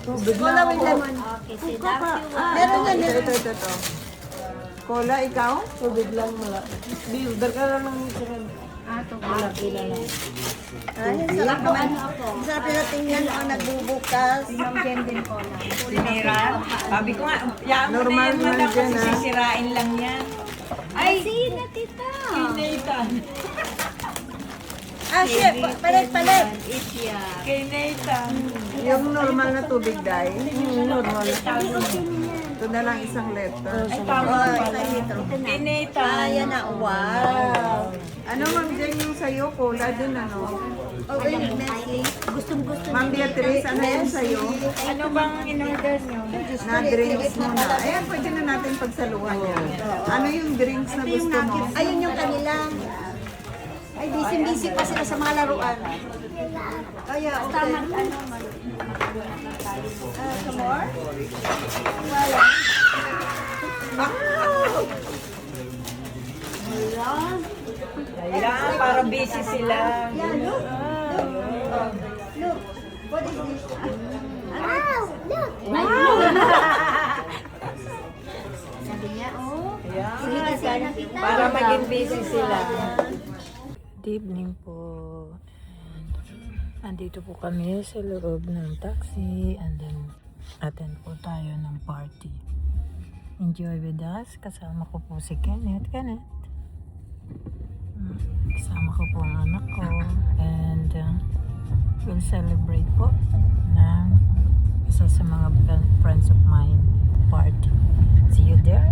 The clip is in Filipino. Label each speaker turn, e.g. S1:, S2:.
S1: Cola with lemon.
S2: Okay, si Daphne
S1: Meron yan, meron.
S3: Ito. Cola, ikaw?
S1: Tubig lang mula. Bilder ka lang ng chicken.
S2: Okay.
S1: Ay, ang sarap naman. Ang sarap na tingnan ang nagbubukas.
S2: Ma'am Jen din po lang.
S4: Sinira. Sabi ko nga, yan mo
S3: Normal
S4: na yan
S3: naman
S4: madam
S3: dyan,
S4: kasi
S3: ah.
S4: sisirain lang yan.
S2: Ay, sino tita?
S4: Kay Nathan.
S1: Ah, chef, palit.
S2: Itya.
S4: Kay Nathan.
S3: Yung normal na tubig, Day.
S1: Normal.
S3: Ito na lang isang letter.
S4: Ay,
S1: Oh,
S4: tama
S1: isang
S4: pala.
S1: litro.
S4: Kay Nathan.
S1: Ayan na, wow.
S3: Ano, Ma'am Jen, yung sa'yo? Cola din, ano?
S1: Oh, wait, Messi.
S2: Gustong-gusto
S3: Ma'am Beatrice, ano yung sa'yo?
S4: Ano bang in-order nyo?
S3: Na drinks muna. Ayan, pwede na natin pagsaluhan yan. Ano yung drinks na gusto mo?
S1: Ayun yung kanilang. Ay, busy pa sila sa mga laruan. Kaya, okay.
S2: Tama, ano,
S1: Some more? Wala.
S4: Kailangan para busy sila.
S1: Yeah, look. Look. What is this? Wow, look.
S2: Sabi niya, oh.
S4: Ayan. Para maging busy sila.
S5: Good evening po. Andito po kami sa loob ng taxi and then attend po tayo ng party. Enjoy with us. Kasama ko po si Kenneth. Kasama ko po ang anak ko and we'll celebrate po ng isa sa mga friends of mine party. See you there.